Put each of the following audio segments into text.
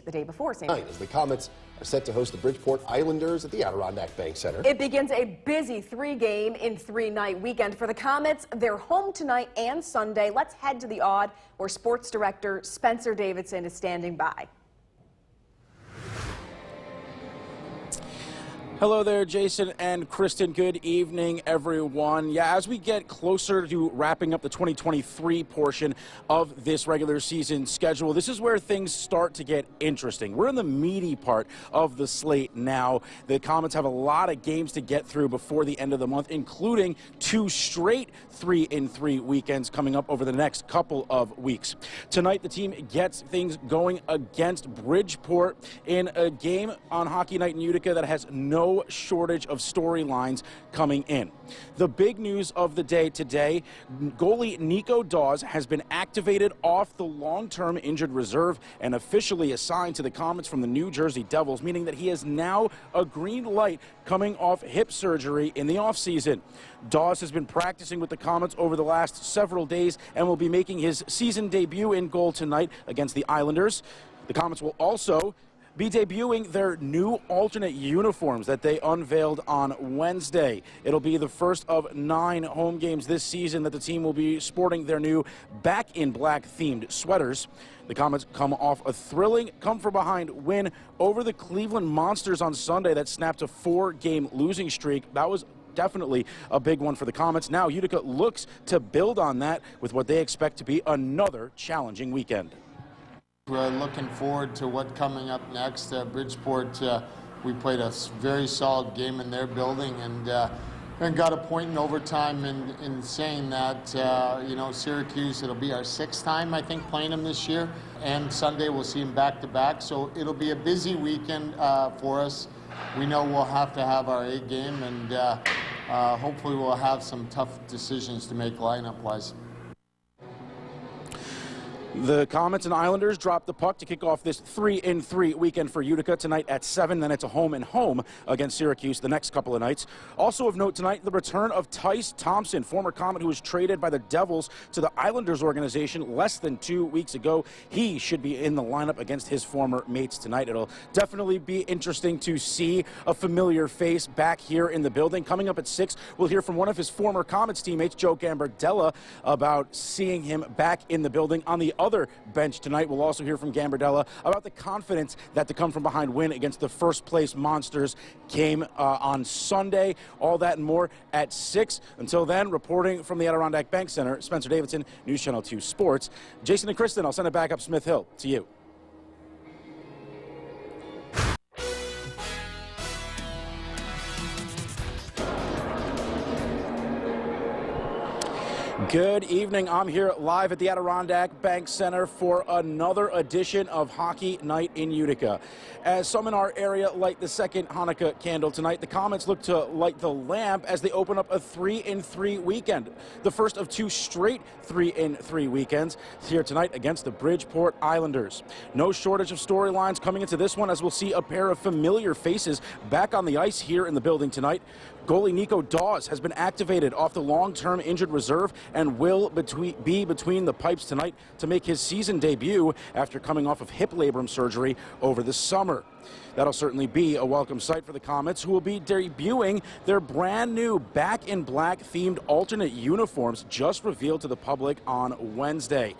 the day before St. As the Comets are set to host the Bridgeport Islanders at the Adirondack Bank Center. It begins a busy 3-game in 3-night weekend for the Comets. They're home tonight and Sunday. Let's head to the Aud, where sports director Spencer Davidson is standing by. Hello there, Jason and Kristen. Good evening, everyone. Yeah, as we get closer to wrapping up the 2023 portion of this regular season schedule, this is where things start to get interesting. We're in the meaty part of the slate now. The Comets have a lot of games to get through before the end of the month, including 2 straight 3-in-3 weekends coming up over the next couple of weeks. Tonight, the team gets things going against Bridgeport in a game on Hockey Night in Utica that has no shortage of storylines coming in. The big news of the day today, goalie Nico Dawes has been activated off the long-term injured reserve and officially assigned to the Comets from the New Jersey Devils, meaning that he is now a green light coming off hip surgery in the offseason. Dawes has been practicing with the Comets over the last several days and will be making his season debut in goal tonight against the Islanders. The Comets will also be debuting their new alternate uniforms that they unveiled on Wednesday. It'll be the first of 9 home games this season that the team will be sporting their new Back in Black themed sweaters. The Comets come off a thrilling come-from-behind win over the Cleveland Monsters on Sunday that snapped a 4-game losing streak. That was definitely a big one for the Comets. Now Utica looks to build on that with what they expect to be another challenging weekend. We're looking forward to what's coming up next. Bridgeport, we played a very solid game in their building and got a point in overtime in saying that, you know, Syracuse, it'll be our 6th time, I think, playing them this year. And Sunday we'll see them back-to-back. So it'll be a busy weekend for us. We know we'll have to have our A game and hopefully we'll have some tough decisions to make lineup-wise. The Comets and Islanders drop the puck to kick off this 3-in-3 weekend for Utica tonight at 7. Then it's a home-and-home against Syracuse the next couple of nights. Also of note tonight, the return of Tyce Thompson, former Comet who was traded by the Devils to the Islanders organization less than 2 weeks ago. He should be in the lineup against his former mates tonight. It'll definitely be interesting to see a familiar face back here in the building. Coming up at 6, we'll hear from one of his former Comets teammates, Joe Gambardella, about seeing him back in the building. On the other bench tonight, we'll also hear from Gambardella about the confidence that the come-from-behind win against the first-place Monsters came on Sunday. All that and more at 6. Until then, reporting from the Adirondack Bank Center, Spencer Davidson, News Channel 2 Sports. Jason and Kristen, I'll send it back up Smith Hill to you. Good evening. I'm here live at the Adirondack Bank Center for another edition of Hockey Night in Utica. As some in our area light the second Hanukkah candle tonight, the Comets look to light the lamp as they open up a 3-in-3 weekend. The first of 2 straight 3-in-3 weekends here tonight against the Bridgeport Islanders. No shortage of storylines coming into this one as we'll see a pair of familiar faces back on the ice here in the building tonight. Goalie Nico Dawes has been activated off the long-term injured reserve and will be between the pipes tonight to make his season debut after coming off of hip labrum surgery over the summer. That'll certainly be a welcome sight for the Comets, who will be debuting their brand new Back in Black themed alternate uniforms just revealed to the public on Wednesday.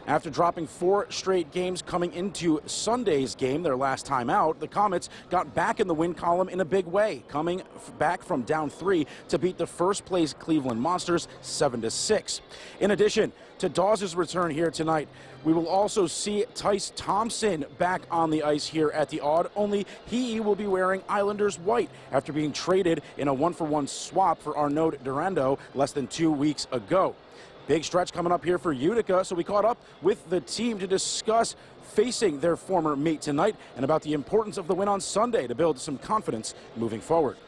After dropping 4 straight games coming into Sunday's game, their last time out, the Comets got back in the win column in a big way, coming back from down 3 to beat the first-place Cleveland Monsters 7-6. In addition to Dawes' return here tonight, we will also see Tyce Thompson back on the ice here at the Aud, only he will be wearing Islanders white after being traded in a 1-for-1 swap for Arnaud Durando less than 2 weeks ago. Big stretch coming up here for Utica, so we caught up with the team to discuss facing their former mate tonight and about the importance of the win on Sunday to build some confidence moving forward.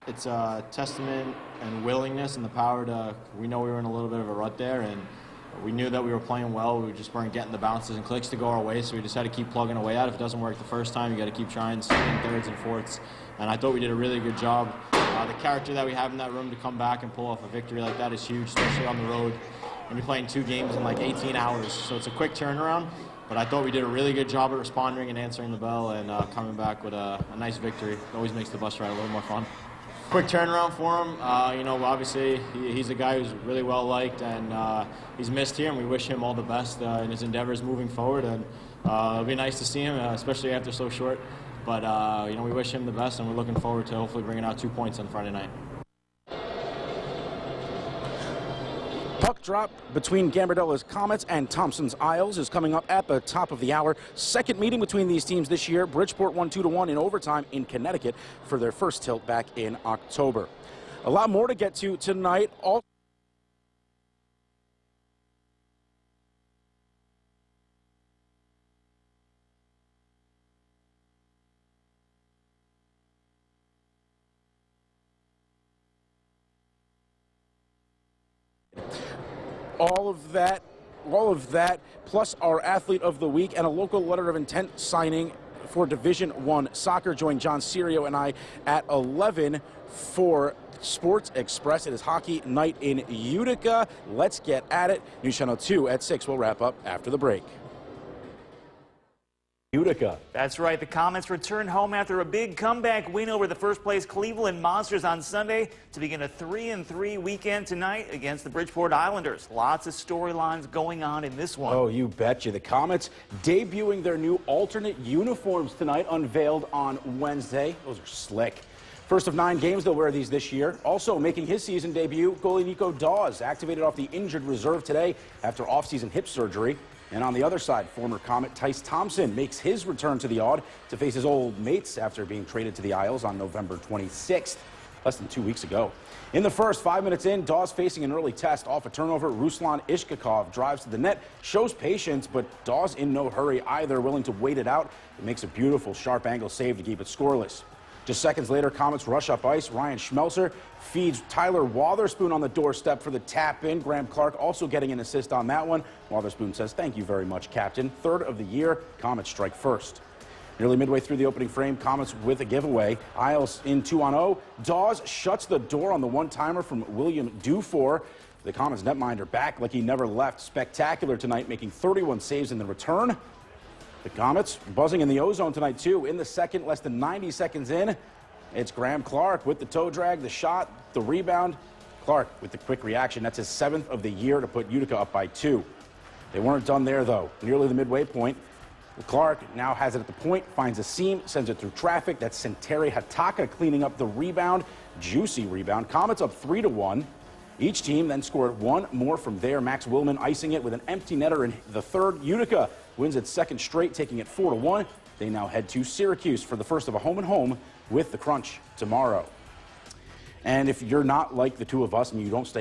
It's a testament and willingness and the power to, we know we were in a little bit of a rut there and we knew that we were playing well. We just weren't getting the bounces and clicks to go our way, so we just had to keep plugging away at it. If it doesn't work the first time, you got to keep trying second, thirds, and fourths. And I thought we did a really good job. The character that we have in that room to come back and pull off a victory like that is huge, especially on the road. And we're playing 2 games in like 18 hours, so it's a quick turnaround. But I thought we did a really good job at responding and answering the bell and coming back with a nice victory. It always makes the bus ride a little more fun. Quick turnaround for him. You know, obviously he's a guy who's really well liked, and he's missed here, and we wish him all the best in his endeavors moving forward. And it'll be nice to see him, especially after so short. But you know, we wish him the best, and we're looking forward to hopefully bringing out 2 points on Friday night. Puck drop between Gambardella's Comets and Thompson's Isles is coming up at the top of the hour. Second meeting between these teams this year. Bridgeport won 2-1 in overtime in Connecticut for their first tilt back in October. A lot more to get to tonight. All of that, plus our athlete of the week and a local letter of intent signing for Division I soccer. Join John Serio and I at 11 for Sports Express. It is hockey night in Utica. Let's get at it. News Channel 2 at 6. We'll wrap up after the break. Utica. That's right. The Comets return home after a big comeback win over the first-place Cleveland Monsters on Sunday to begin a 3-3 weekend tonight against the Bridgeport Islanders. Lots of storylines going on in this one. Oh, you betcha. The Comets debuting their new alternate uniforms tonight, unveiled on Wednesday. Those are slick. First of 9 games they'll wear these this year. Also making his season debut, goalie Nico Dawes, activated off the injured reserve today after off-season hip surgery. And on the other side, former Comet Tice Thompson makes his return to the Aud to face his old mates after being traded to the Isles on November 26th, less than 2 weeks ago. In the first, 5 minutes in, Dawes facing an early test off a turnover. Ruslan Ishkakov drives to the net, shows patience, but Dawes in no hurry either, willing to wait it out. It makes a beautiful sharp angle save to keep it scoreless. Just seconds later, Comets rush up ice. Ryan Schmelzer feeds Tyler Wotherspoon on the doorstep for the tap-in. Graham Clark also getting an assist on that one. Wotherspoon says, "Thank you very much, Captain." Third of the year, Comets strike first. Nearly midway through the opening frame, Comets with a giveaway. Isles in 2-on-0. Dawes shuts the door on the one-timer from William Dufour. The Comets netminder back like he never left. Spectacular tonight, making 31 saves in the return. The Comets buzzing in the ozone tonight, too. In the second, less than 90 seconds in, it's Graham Clark with the toe drag, the shot, the rebound. Clark with the quick reaction. That's his 7th of the year to put Utica up by 2. They weren't done there, though. Nearly the midway point. Clark now has it at the point, finds a seam, sends it through traffic. That's Senteri Hataka cleaning up the rebound. Juicy rebound. Comets up 3-1. Each team then scored one more from there. Max Willman icing it with an empty netter in the third. Utica wins its second straight, taking it 4-1. They now head to Syracuse for the first of a home-and-home with the Crunch tomorrow. And if you're not like the two of us and you don't stay up